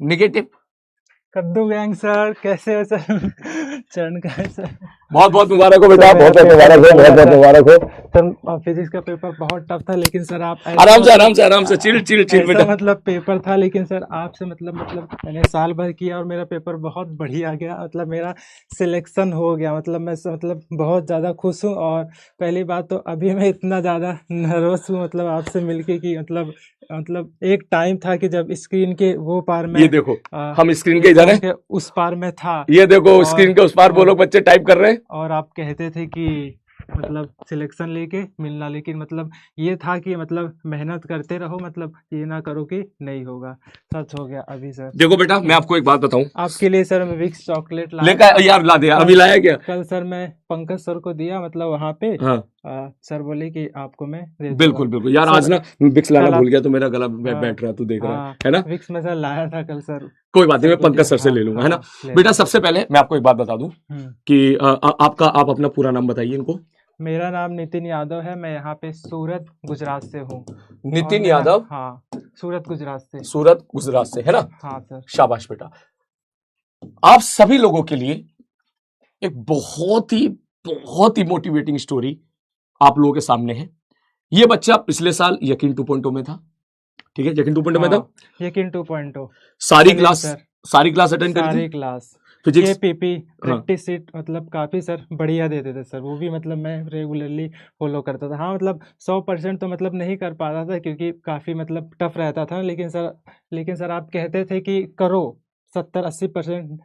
Negative. कद्दू gang sir, कैसे हो सर? चरण का है सर। बहुत बहुत मुबारक हो बेटा, बहुत बहुत मुबारक हो, बहुत बहुत मुबारक हो। सर फिजिक्स का पेपर बहुत टफ था, लेकिन सर आप आराम से आराम से आराम से, चिल चिल चिल ऐसा बेटा। मतलब पेपर था, लेकिन सर आपसे मतलब मैंने साल भर किया और मेरा पेपर बहुत बढ़िया गया। मतलब मेरा सिलेक्शन हो गया। मतलब मैं मतलब बहुत ज़्यादा खुश हूँ। और पहली बात तो अभी मैं इतना ज़्यादा नर्वस हूँ मतलब आपसे मिलके कि मतलब एक टाइम था कि जब स्क्रीन के वो पार ये में देखो, हम स्क्रीन के इधर एग्जाम हैं, के उस पार में था। ये देखो और स्क्रीन के उस पार वो लोग बच्चे टाइप कर रहे हैं। और आप कहते थे कि मतलब सिलेक्शन लेके मिलना, लेकिन मतलब ये था कि मतलब मेहनत करते रहो, मतलब ये ना करो कि नहीं होगा। सच हो गया अभी सर। देखो बेटा, मैं आपको एक बात बताऊं, आपके लिए सर मैं विक्स चॉकलेट लाया लेकर था। यार ला दे, अभी कल लाया क्या? कल सर मैं पंकज सर को दिया, मतलब वहाँ पे हाँ सर बोले कि आपको मैं दे दूंगा। बिल्कुल बिल्कुल यार, आज सर ना विक्स लाना कल भूल आप गया तो मेरा गला हाँ बैठ रहा है, तू देख रहा हाँ है ना? विक्स में सर लाया था कल सर। कोई बात नहीं, सर मैं को पंकज दिया, सर से हाँ ले लूंगा, है ना? हाँ ले बेटा लेना। सबसे पहले मैं आपको एक बात बता दूं कि आप अपना पूरा नाम बताइए इनको। मेरा नाम नितिन यादव है, मैं यहाँ पे सूरत गुजरात से हूँ। और नितिन मेरा यादव, हाँ सूरत गुजरात से। सूरत गुजरात से, है ना? हाँ सर। शाबाश बेटा। आप सभी लोगों के लिए एक बहुत ही मोटिवेटिंग स्टोरी आप लोगों के सामने है। ये बच्चा पिछले साल यकीन 2.0 में था, ठीक है, यकीन 2.0 में था। हाँ यकीन 2.0 सारी सलीम क्लास सर। सारी क्लास अटेंड करी थी, सारी क्लास फिजिक्स। केपीपी हाँ, प्रैक्टिस सीट मतलब काफ़ी सर बढ़िया देते थे सर, वो भी मतलब मैं रेगुलरली फॉलो करता था। हाँ मतलब 100% तो मतलब नहीं कर पाता था क्योंकि काफ़ी मतलब टफ रहता था, लेकिन सर आप कहते थे कि करो 70-80%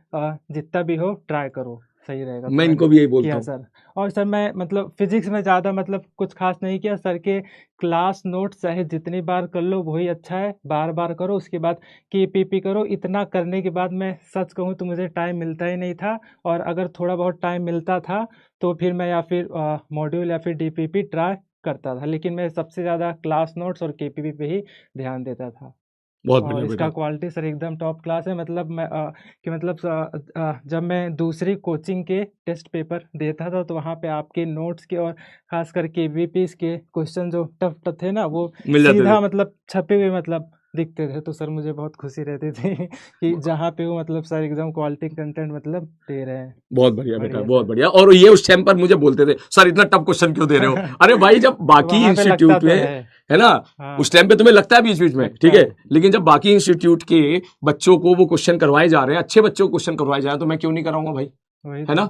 जितना भी हो ट्राई करो, सही रहेगा, तो मैं मैंने इनको भी यही बोलता किया हूँ। सर। और सर मैं मतलब फिजिक्स में ज़्यादा मतलब कुछ खास नहीं किया सर के क्लास नोट चाहे जितनी बार कर लो वही अच्छा है, बार बार करो। उसके बाद केपीपी करो। इतना करने के बाद मैं सच कहूँ तो मुझे टाइम मिलता ही नहीं था। और अगर थोड़ा बहुत टाइम मिलता था तो फिर मैं या फिर मॉड्यूल या फिर डीपीपी ट्राई करता था, लेकिन मैं सबसे ज़्यादा क्लास नोट्स और केपीपी पे ही ध्यान देता था। बहुत और बढ़िया इसका बेटा। क्वालिटी सर एकदम टॉप क्लास है। मतलब मैं कि मतलब जब मैं दूसरी कोचिंग के टेस्ट पेपर देता था तो वहाँ पे आपके नोट्स के और खास करके वीपीस के क्वेश्चन जो टफ टफ थे ना, वो मिल जाते थे। सीधा मतलब छपे हुए मतलब दिखते थे। तो सर मुझे बहुत खुशी रहती थी कि जहाँ पे वो मतलब सर एकदम क्वालिटी कंटेंट मतलब दे रहे हैं। बहुत बढ़िया बेटा, बढ़िया बहुत सर। बढ़िया। और ये उस टाइम पर मुझे बोलते थे, सर इतना टफ क्वेश्चन क्यों दे रहे हो? अरे भाई, जब बाकी वहाँ पे लगता इंस्टीट्यूट तो में, है ना, हाँ उस टाइम पे तुम्हें लगता है बीच बीच में, ठीक लगता है, है। लेकिन जब बाकी इंस्टीट्यूट के बच्चों को वो क्वेश्चन करवाए जा रहे हैं, अच्छे बच्चों को क्वेश्चन करवाए जा रहे हैं, तो मैं क्यों नहीं कराऊंगा भाई, वही है तो। ना?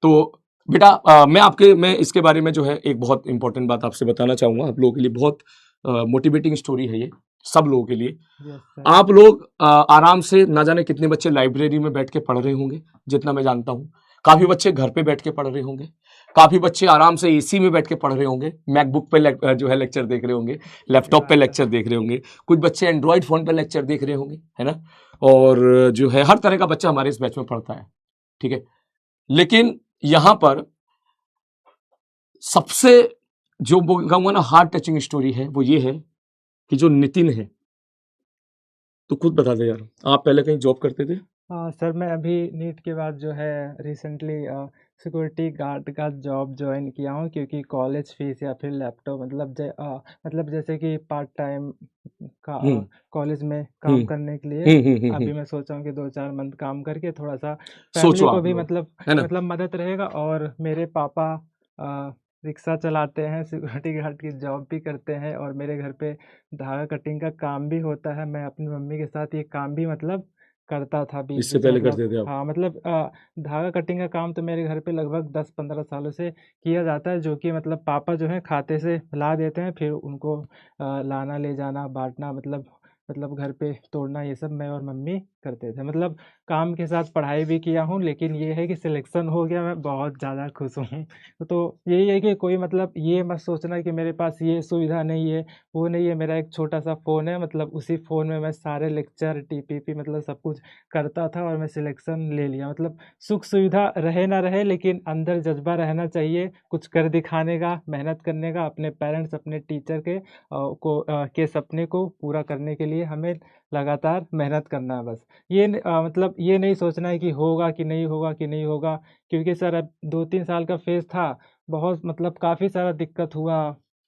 तो बेटा, मैं इसके बारे में जो है एक बहुत इंपॉर्टेंट बात आपसे बताना चाहूंगा। आप लोगों के लिए बहुत मोटिवेटिंग स्टोरी है ये, सब लोगों के लिए। Yes sir. आप लोग आराम से, ना जाने कितने बच्चे लाइब्रेरी में बैठ के पढ़ रहे होंगे, जितना मैं जानता हूँ। काफी बच्चे घर पे बैठ के पढ़ रहे होंगे, काफी बच्चे आराम से एसी में बैठ के पढ़ रहे होंगे, मैकबुक पे जो है लेक्चर देख रहे होंगे, सही लैपटॉप पे बात है। लेक्चर देख रहे होंगे, कुछ बच्चे एंड्रॉइड फोन पे लेक्चर देख रहे होंगे, है ना? और जो है हर तरह का बच्चा हमारे इस बैच में पढ़ता है, ठीक है। लेकिन यहां पर सबसे जो कहूंगा ना हार्ट टचिंग स्टोरी है, वो ये है कि जो नितिन है, तो खुद बता दे यार, आप पहले कहीं जॉब करते थे? सर मैं अभी नीट के बाद जो है रिसेंटली सिक्योरिटी गार्ड का जॉब ज्वाइन किया हूँ, क्योंकि कॉलेज फीस या फिर लैपटॉप मतलब जैसे कि पार्ट टाइम का हम्म कॉलेज में काम हम्म करने के लिए अभी मैं सोचा हूँ कि 2-4 मंथ काम करके थोड़ा सा सोचो फैमिली को आप भी लोग, मतलब है ना? मतलब मदद रहेगा। और मेरे पापा रिक्शा चलाते हैं, सिक्योरिटी गार्ड की जॉब भी करते हैं, और मेरे घर पे धागा कटिंग का काम भी होता है। मैं अपनी मम्मी के साथ ये काम भी मतलब करता था बीच इससे बीच में पहले मतलब। करते थे आप? हाँ मतलब धागा कटिंग का काम तो मेरे घर पे लगभग 10-15 सालों से किया जाता है, जो कि मतलब पापा जो है खाते से ला देते हैं, फिर उनको लाना ले जाना बांटना मतलब घर पे तोड़ना, ये सब मैं और मम्मी करते थे। मतलब काम के साथ पढ़ाई भी किया हूँ, लेकिन ये है कि सिलेक्शन हो गया, मैं बहुत ज़्यादा खुश हूँ। तो यही है कि कोई मतलब ये मत सोचना कि मेरे पास ये सुविधा नहीं है वो नहीं है। मेरा एक छोटा सा फ़ोन है, मतलब उसी फ़ोन में मैं सारे लेक्चर टीपीपी मतलब सब कुछ करता था, और मैं सिलेक्शन ले लिया। मतलब सुख सुविधा रहे ना रहे, लेकिन अंदर जज्बा रहना चाहिए कुछ कर दिखाने का, मेहनत करने का, अपने पेरेंट्स अपने टीचर के सपने को पूरा करने के लिए हमें लगातार मेहनत करना है बस। मतलब ये नहीं सोचना है कि होगा कि नहीं होगा कि नहीं होगा, क्योंकि सर अब 2-3 साल का फेज़ था। बहुत मतलब काफ़ी सारा दिक्कत हुआ,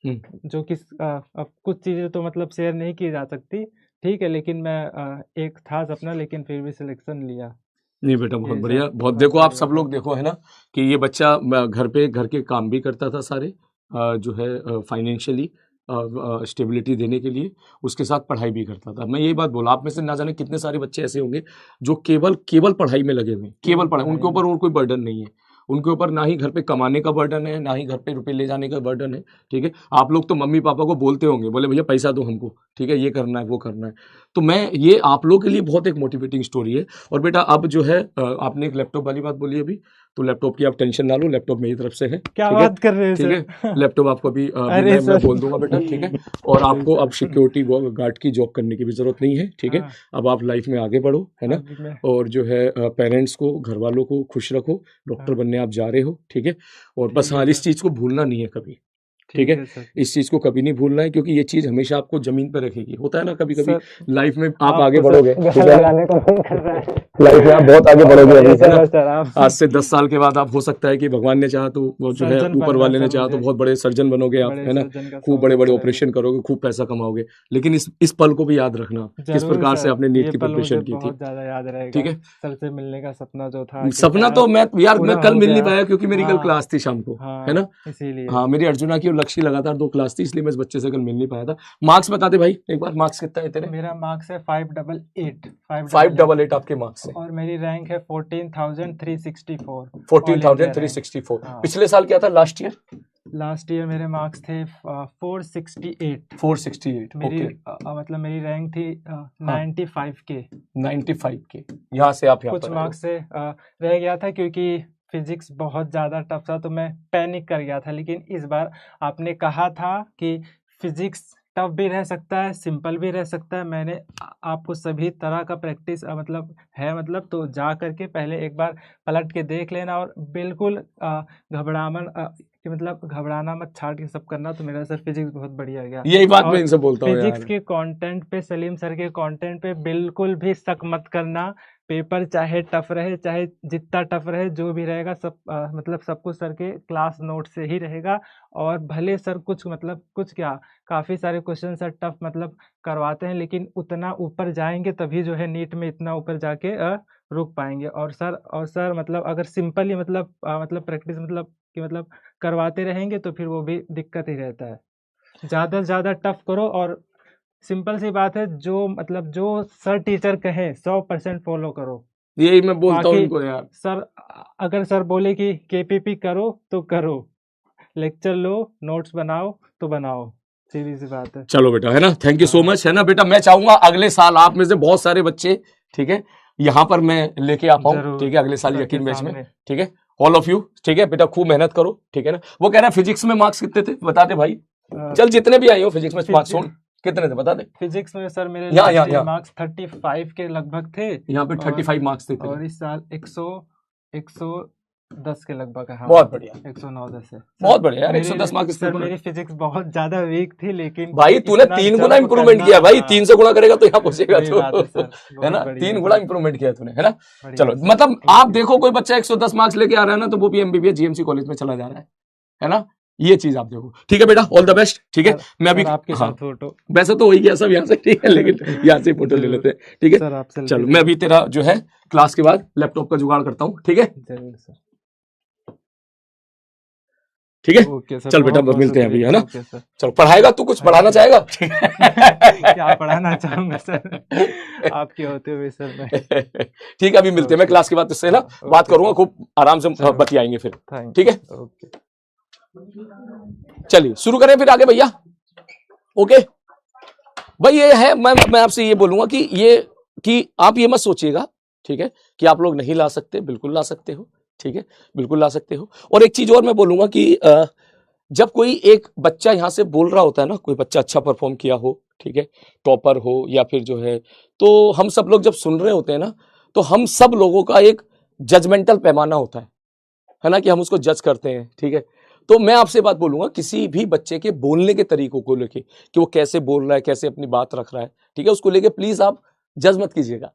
हम्म जो कि अब कुछ चीज़ें तो मतलब शेयर नहीं की जा सकती। ठीक है, लेकिन मैं एक था सपना, लेकिन फिर भी सिलेक्शन लिया। नहीं बेटा, बहुत जी बढ़िया, सर, बहुत। बहुत देखो आप बढ़िया सब सर। लोग देखो, है ना, कि ये बच्चा घर पे घर के काम भी करता था सारे, जो है फाइनेंशियली स्टेबिलिटी देने के लिए, उसके साथ पढ़ाई भी करता था। मैं यही बात बोला, आप में से ना जाने कितने सारे बच्चे ऐसे होंगे जो केवल केवल पढ़ाई में लगे हुए हैं, केवल केवल पढ़ाई, पढ़ाई उनके में। ऊपर और कोई बर्डन नहीं है, उनके ऊपर ना ही घर पे कमाने का बर्डन है, ना ही घर पे रुपए ले जाने का बर्डन है। ठीक है, आप लोग तो मम्मी पापा को बोलते होंगे, बोले भैया पैसा दो हमको, ठीक है, ये करना है वो करना है। तो मैं, ये आप लोगों के लिए बहुत एक मोटिवेटिंग स्टोरी है। और बेटा अब जो है आपने एक लैपटॉप वाली बात बोली अभी, तो लैपटॉप की आप टेंशन ना लो, लैपटॉप मेरी तरफ से है। क्या ठीक है, बात कर रहे हैं ठीक है, सर? लैपटॉप आपको अभी अभी अरे मैं सर। बोल दूंगा बेटा, ठीक है। और अरे आपको अब सर। सिक्योरिटी गार्ड की जॉब करने की भी जरूरत नहीं है, ठीक है। हाँ, अब आप लाइफ में आगे बढ़ो, है ना। अभी मैं। और जो है पेरेंट्स को, घर वालों को खुश रखो, डॉक्टर हाँ, बनने आप जा रहे हो, ठीक है। और बस ठीक है हाँ, इस सर। चीज़ को भूलना नहीं है कभी, ठीक ठीक है। है सर। इस चीज़ को कभी नहीं भूलना है, क्योंकि ये चीज़ हमेशा आपको जमीन पर रखेगी। होता है ना कभी कभी सर, लाइफ में आप आगे आपको सर बढ़ोगे, गाना ठीक है ना, लगाने को मन कर रहा है। लाइफ में आप बहुत आगे बहुत बढ़ोगे बढ़िया अभी, है ना। सर, सर आप आज से 10 साल के बाद आप, हो सकता है कि भगवान ने चाहा तो, वो जो है सर्जन ऊपर बनना है वाले ने सर चाहा तो मुझे। बहुत बड़े सर्जन बनोगे आप, बड़े है ना। सर्जन का खूब शौक बड़े है बड़े सर अभी। ऑपरेशन करोगे, खूब पैसा कमाओगे। लेकिन इस पल को भी याद रखना, किस जरूर प्रकार से सर, आपने नीट ये की पल मुझे प्रिपरेशन की थी, बहुत ज़्यादा याद ठीक रहेगा। है। सर से मिलने का सपना जो था, सपना आखिरकार तो मैं यार, मैं पूरा कल हो मिल नहीं गया। पाया क्योंकि मेरी कल हाँ, क्लास थी शाम को, है हाँ, ना। इसीलिए। हाँ, मेरी अर्जुना की और लक्ष्य लगातार 2 क्लास थी, इसलिए मैं इस बच्चे से कल मिल नहीं पाया था। मार्क्स बता दे भाई एक बार, मार्क्स कितना है तेरे? मेरा मार्क्स है 588, 588। 588 आपके मार्क्स है। और मेरी रैंक है 14,364, ऑल इंडिया रैंक। 14,364। हाँ, पिछले साल क्या था, लास्ट ईयर? लास्ट ईयर मेरे मार्क्स थे 468। 468, मेरी ओके। मतलब मेरी रैंक थी हाँ, 95 के। 95 के, यहाँ से आप यहाँ कुछ पर आए हो। मार्क्स से रह गया था, क्योंकि फिजिक्स बहुत ज़्यादा टफ था, तो मैं पैनिक कर गया था। लेकिन इस बार आपने कहा था कि फिजिक्स टफ भी रह सकता है, सिंपल भी रह सकता है। मैंने आपको सभी तरह का प्रैक्टिस मतलब तो जा करके पहले एक बार पलट के देख लेना, और बिल्कुल घबराना मत, छाट के सब करना। तो मेरा सर फिजिक्स बहुत बढ़िया गया। यही बात मैं और इनसे बोलता हूँ फिजिक्स यार। के कंटेंट पे, सलीम सर के कंटेंट पे बिल्कुल भी शक मत करना। पेपर चाहे टफ रहे, चाहे जितना टफ रहे, जो भी रहेगा सब मतलब सब कुछ सर के क्लास नोट से ही रहेगा। और भले सर कुछ क्या, काफ़ी सारे क्वेश्चन सर टफ करवाते हैं, लेकिन उतना ऊपर जाएंगे तभी जो है नीट में इतना ऊपर जाके रुक पाएंगे। और सर अगर सिंपल ही प्रैक्टिस करवाते रहेंगे तो फिर वो भी दिक्कत ही रहता है। ज़्यादा से ज़्यादा टफ करो, और सिंपल सी बात है, जो सर टीचर कहें 100% फॉलो करो। यही मैं बोलता हूँ बाकी इनको यार। सर, अगर सर बोले कि केपीपी करो तो करो, लेक्चर लो, नोट्स बनाओ तो बनाओ, सीधी सी बात है। चलो बेटा, है ना, थैंक यू सो हाँ, मच, है ना बेटा। मैं चाहूंगा अगले साल आप में से बहुत सारे बच्चे, ठीक है, यहाँ पर मैं लेके आ पाऊँ, जरूर ठीक है, अगले साल सर के यकीन बैच में, सामने। ठीक है। ऑल ऑफ यू, ठीक है बेटा, खूब मेहनत करो, ठीक है ना। वो कह रहा है फिजिक्स में मार्क्स कितने थे, बता दे भाई। चल, जितने भी आए हो फिजिक्स में मार्क्स, छोड़, कितने थे बता दे। फिजिक्स में सर मेरे यहाँ यहाँ लास्ट ईयर यहाँ मार्क्स 35 के लगभग थे। यहाँ पे और 35 मार्क्स थे तेरे। और इस साल 110 के लगभग है। हाँ, बहुत बढ़िया, 109-10 है बहुत बढ़िया यार, मेरी 110 मार्क्स सर पेपर। मेरी फिजिक्स बहुत ज्यादा वीक थी, लेकिन भाई तूने इतना 3 गुना जंप इंप्रूवमेंट करना, किया भाई, हाँ, 3 से गुणा करेगा तो यहाँ पहुंचेगा वही तो, बात है सर, है बहुत ना, बढ़िया 3 गुणा सर, इंप्रूवमेंट किया तूने, है ना। बढ़िया चलो, सर। मतलब आप ओके देखो कोई बच्चा 110 मार्क्स लेके आ रहा है ना, तो वो भी एमबीबीएस जीएमसी कॉलेज में चला जा रहा है ना। ये चीज आप देखो, ठीक है बेटा, ऑल द बेस्ट, ठीक है। सर, मैं अभी, सर आपके हाँ, साथ फोटो। वैसे तो वही गया सब यहाँ से, ठीक है, लेकिन यहाँ से फोटो ले जरूर लेते हैं, ठीक है। सर, आप सेल्फी चलो, ले मैं लो। अभी तेरा जो है क्लास के बाद लैपटॉप का जुगाड़ करता हूँ, ठीक है, जरूर सर। ठीक है। ओके सर, चल बेटा, बहुत बहुत मिलते हैं अभी, है शुक्रिया। ना। Okay sir. चलो, पढ़ाएगा तू, कुछ पढ़ाना थैंक यू। चाहेगा? क्या पढ़ाना चाहूंगा सर, आपके होते हुए सर मैं। ठीक है, अभी मिलते हैं, मैं ओके क्लास के बाद तुझसे ना हाँ, बात ओके करूंगा, सर, खूब आराम से जरूर, बतियाएंगे फिर, थैंक ठीक यू, है। ओके। चलिए शुरू करें फिर आगे भैया, ओके। भाई ये है, मैं आपसे ये बोलूंगा कि आप ये मत सोचिएगा, ठीक है, कि आप लोग नहीं ला सकते, बिल्कुल ला सकते हो, ठीक है, बिल्कुल ला सकते हो। और एक चीज और मैं बोलूंगा कि जब कोई एक बच्चा यहाँ से बोल रहा होता है ना, कोई बच्चा अच्छा परफॉर्म किया हो, ठीक है, टॉपर हो या फिर जो है, तो हम सब लोग जब सुन रहे होते हैं ना, तो हम सब लोगों का एक जजमेंटल पैमाना होता है ना, कि हम उसको जज करते हैं, ठीक है। तो मैं आपसे बात बोलूंगा, किसी भी बच्चे के बोलने के तरीकों को लेके, कि वो कैसे बोल रहा है, कैसे अपनी बात रख रहा है, ठीक है, उसको लेके प्लीज आप जज मत कीजिएगा,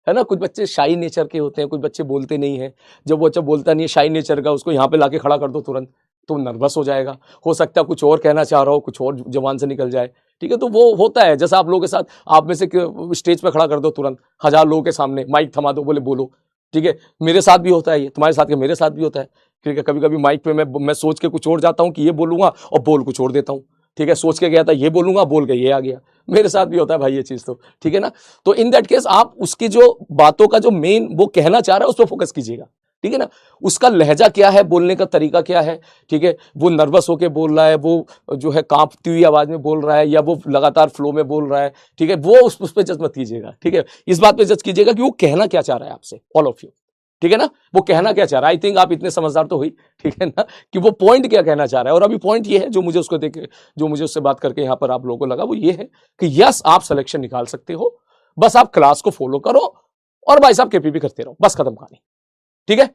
है ना। कुछ बच्चे शाई नेचर के होते हैं, कुछ बच्चे बोलते नहीं है। जब वो बच्चा बोलता नहीं है, शाई नेचर का, उसको यहाँ पे लाके खड़ा कर दो तुरंत, तो नर्वस हो जाएगा, हो सकता है कुछ और कहना चाह रहा हो, कुछ और जबान से निकल जाए, ठीक है। तो वो होता है, जैसा आप लोगों के साथ, आप में से स्टेज पे खड़ा कर दो तुरंत 1000 लोगों के सामने, माइक थमा दो, बोले बोलो, ठीक है। मेरे साथ भी होता है ये, तुम्हारे साथ, मेरे साथ भी होता है, ठीक है। कभी कभी माइक पे मैं सोच के कुछ और जाता हूँ कि ये बोलूंगा और बोल कुछ और देता हूँ, ठीक है। सोच के गया था ये बोलूंगा, बोल के ये आ गया, मेरे साथ भी होता है भाई ये चीज, तो ठीक है ना। तो इन दैट केस आप उसकी जो बातों का जो मेन वो कहना चाह रहा है उस पर फोकस कीजिएगा, ठीक है ना। उसका लहजा क्या है, बोलने का तरीका क्या है, ठीक है। वो नर्वस होके बोल रहा है, वो जो है कांपती हुई आवाज में बोल रहा है, या वो लगातार फ्लो में बोल रहा है, ठीक है। वो उस पर जज मत कीजिएगा, ठीक है। इस बात पे जज कीजिएगा कि वो कहना क्या चाह रहा है आपसे, ऑल ऑफ यू, ठीक है ना। वो कहना क्या चाह रहा है, आई थिंक आप इतने समझदार तो हुई, ठीक है ना, कि वो पॉइंट क्या कहना चाह रहा है। और अभी पॉइंट ये है जो मुझे उसको देख, जो मुझे उससे बात करके यहाँ पर आप लोगों को लगा, वो ये है कि यस आप सिलेक्शन निकाल सकते हो, बस आप क्लास को फॉलो करो और भाई साहब केपीपी करते रहो, बस खत्म कहानी, ठीक है।